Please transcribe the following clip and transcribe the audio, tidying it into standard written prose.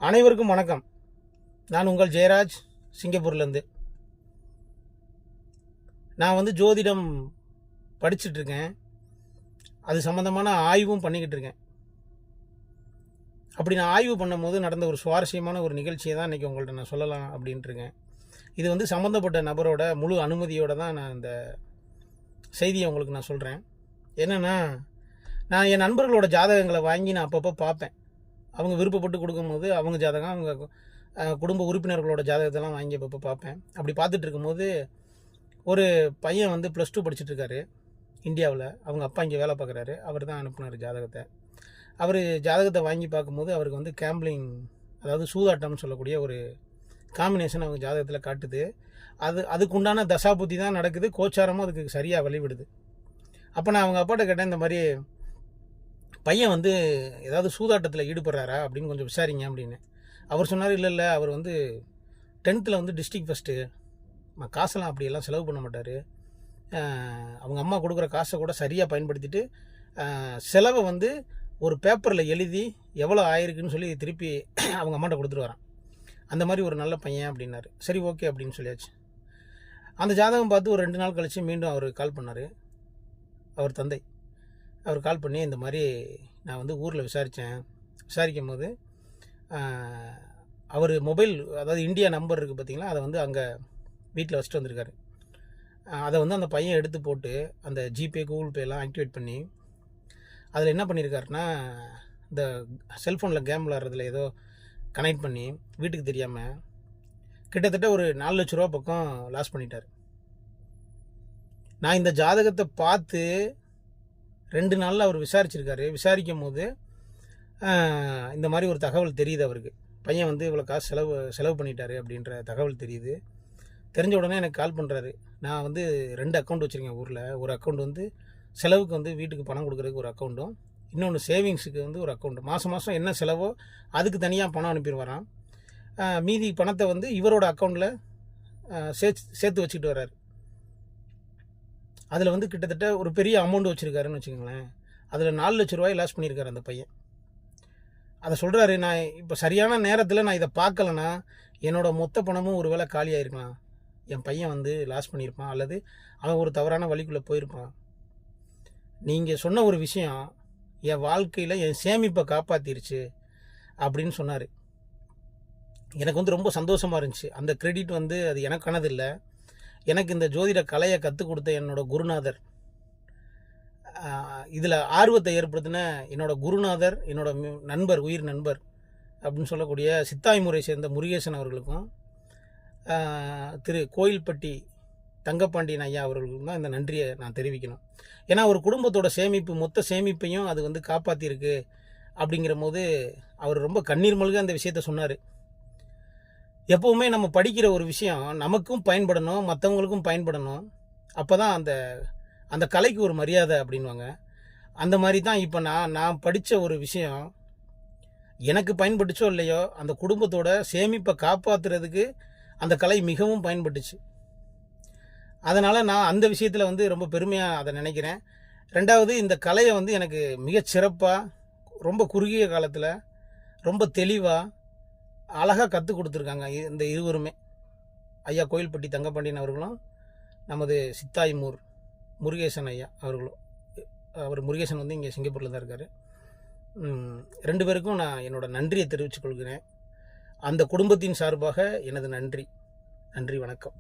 அனைவருக்கும் வணக்கம். நான் உங்கள் ஜெயராஜ், சிங்கப்பூர்லேருந்து. நான் ஜோதிடம் படிச்சுட்ருக்கேன். அது சம்மந்தமான ஆய்வும் பண்ணிக்கிட்டு இருக்கேன். அப்படி நான் ஆய்வு பண்ணும்போது நடந்த ஒரு சுவாரஸ்யமான ஒரு நிகழ்ச்சியை தான் இன்றைக்கி உங்கள்கிட்ட நான் சொல்லலாம் அப்படின்ட்டுருக்கேன். இது சம்மந்தப்பட்ட நபரோட முழு அனுமதியோடு தான் நான் இந்த செய்தியை உங்களுக்கு நான் சொல்கிறேன். என்னென்னா, நான் என் நண்பர்களோட ஜாதகங்களை வாங்கி நான் அப்பப்போ பார்ப்பேன். அவங்க விருப்பப்பட்டு கொடுக்கும்போது அவங்க ஜாதகம், அவங்க குடும்ப உறுப்பினர்களோட ஜாதகத்தெல்லாம் வாங்கி அப்பப்போ பார்ப்பேன். அப்படி பார்த்துட்டு இருக்கும்போது ஒரு பையன் +2 படிச்சுட்ருக்காரு இந்தியாவில். அவங்க அப்பா இங்கே வேலை பார்க்குறாரு. அவர் தான் அனுப்புனார் ஜாதகத்தை. அவர் ஜாதகத்தை வாங்கி பார்க்கும்போது அவருக்கு கேம்பிளிங், அதாவது சூதாட்டம்னு சொல்லக்கூடிய ஒரு காம்பினேஷன் அவங்க ஜாதகத்தில் காட்டுது. அதுக்குண்டான தசாபுத்தி தான் நடக்குது. கோச்சாரமும் அதுக்கு சரியாக வழிவிடுது. அப்போ நான் அவங்க அப்பாட்ட கேட்டேன், இந்த மாதிரி பையன் ஏதாவது சூதாட்டத்தில் ஈடுபடுறாரா அப்படின்னு கொஞ்சம் விசாரிங்க அப்படின்னு. அவர் சொன்னார், இல்லை அவர் 10th டிஸ்ட்ரிக்ட் ஃபஸ்ட்டு. காசெல்லாம் அப்படியெல்லாம் செலவு பண்ண மாட்டார். அவங்க அம்மா கொடுக்குற காசை கூட சரியாக பயன்படுத்திட்டு செலவை ஒரு பேப்பரில் எழுதி எவ்வளோ ஆயிருக்குன்னு சொல்லி திருப்பி அவங்க அம்மாட்ட கொடுத்துட்டு வரான். அந்த மாதிரி ஒரு நல்ல பையன் அப்படின்னாரு. சரி, ஓகே அப்படின்னு சொல்லியாச்சு. அந்த ஜாதகம் பார்த்து ஒரு 2 நாள் கழித்து மீண்டும் அவர் கால் பண்ணார். அவர் தந்தை அவர் கால் பண்ணி, இந்த மாதிரி நான் ஊரில் விசாரிக்கும் போது அவர் மொபைல், அதாவது இந்தியா நம்பர் இருக்குது பார்த்தீங்களா, அதை அங்கே வீட்டில் வச்சுட்டு வந்திருக்காரு. அதை அந்த பையன் எடுத்து போட்டு அந்த ஜிபே, கூகுள் பேலாம் ஆக்டிவேட் பண்ணி அதில் என்ன பண்ணியிருக்காருன்னா, இந்த செல்ஃபோனில் கேம் விளாட்றதுல ஏதோ கனெக்ட் பண்ணி வீட்டுக்கு தெரியாமல் கிட்டத்தட்ட ஒரு 4 லட்ச ரூபா பக்கம் லாஸ் பண்ணிட்டார். நான் இந்த ஜாதகத்தை பார்த்து 2 நாளில் அவர் விசாரிச்சிருக்காரு. விசாரிக்கும் போது இந்த மாதிரி ஒரு தகவல் தெரியுது அவருக்கு. பையன் இவ்வளோ காசு செலவு பண்ணிட்டாரு அப்படின்ற தகவல் தெரியுது. தெரிஞ்ச உடனே எனக்கு கால் பண்ணுறாரு. நான் 2 அக்கௌண்ட் வச்சுருக்கேன் ஊரில். ஒரு அக்கௌண்ட் செலவுக்கு வீட்டுக்கு பணம் கொடுக்குறதுக்கு ஒரு அக்கௌண்ட்டும், இன்னொன்று சேவிங்ஸுக்கு ஒரு அக்கௌண்ட். மாதம் என்ன செலவோ அதுக்கு தனியாக பணம் அனுப்பிடுவாராம். மீதி பணத்தை இவரோட அக்கௌண்ட்டில் சேர்த்து வச்சுக்கிட்டு வர்றாரு. அதில் கிட்டத்தட்ட ஒரு பெரிய அமௌண்ட் வச்சுருக்காருன்னு வச்சுக்கோங்களேன். அதில் 4 லட்ச ரூபாய் லாஸ் பண்ணியிருக்காரு அந்த பையன். அதை சொல்கிறாரு, நான் இப்போ சரியான நேரத்தில் நான் இதை பார்க்கலன்னா என்னோடய மொத்த பணமும் ஒரு வேளை காலியாயிருக்கலாம். என் பையன் லாஸ் பண்ணியிருப்பான், அல்லது அவன் ஒரு தவறான வழிக்குள்ளே போயிருப்பான். நீங்கள் சொன்ன ஒரு விஷயம் என் வாழ்க்கையில் என் சேமிப்பை காப்பாற்றிருச்சு அப்படின்னு சொன்னார். எனக்கு ரொம்ப சந்தோஷமாக இருந்துச்சு. அந்த கிரெடிட் அது எனக்கானது இல்லை. எனக்கு இந்த ஜோதிட கலையை கற்றுக் கொடுத்த என்னோடய குருநாதர், இதில் ஆர்வத்தை ஏற்படுத்தின என்னோடய குருநாதர், என்னோடய நண்பர், உயிர் நண்பர் அப்படின்னு சொல்லக்கூடிய சித்தாய்முறை சேர்ந்த முருகேசன் அவர்களுக்கும், திரு கோயில்பட்டி தங்கப்பாண்டியன் ஐயா அவர்களுக்கும் தான் இந்த நன்றியை நான் தெரிவிக்கணும். ஏன்னா ஒரு குடும்பத்தோட சேமிப்பு, மொத்த சேமிப்பையும் அது காப்பாற்றிருக்கு அப்படிங்கிற போது அவர் ரொம்ப கண்ணீர் மல்க அந்த விஷயத்த சொன்னார். எப்போவுமே நம்ம படிக்கிற ஒரு விஷயம் நமக்கும் பயன்படணும், மற்றவங்களுக்கும் பயன்படணும். அப்போ தான் அந்த கலைக்கு ஒரு மரியாதை அப்படின்வாங்க. அந்த மாதிரி தான் இப்போ நான் படித்த ஒரு விஷயம் எனக்கு பயன்பட்டுச்சோ இல்லையோ, அந்த குடும்பத்தோட சேமிப்பை காப்பாற்றுறதுக்கு அந்த கலை மிகவும் பயன்பட்டுச்சு. அதனால் நான் அந்த விஷயத்தில் ரொம்ப பெருமையாக அதை நினைக்கிறேன். 2வது, இந்த கலையை எனக்கு மிகச்சிறப்பாக, ரொம்ப குறுகிய காலத்தில், ரொம்ப தெளிவாக, அழகாக கற்றுக் கொடுத்துருக்காங்க இந்த இருவருமே. ஐயா கோயில்பட்டி தங்கப்பாண்டியன் அவர்களும், நமது சித்தாய்மூர் முருகேசன் ஐயா அவர்களும். அவர் முருகேசன் இங்கே சிங்கப்பூரில் தான் இருக்கார். 2 பேருக்கும் நான் என்னோடய நன்றியை தெரிவித்துக் கொள்கிறேன். அந்த குடும்பத்தின் சார்பாக எனது நன்றி. வணக்கம்.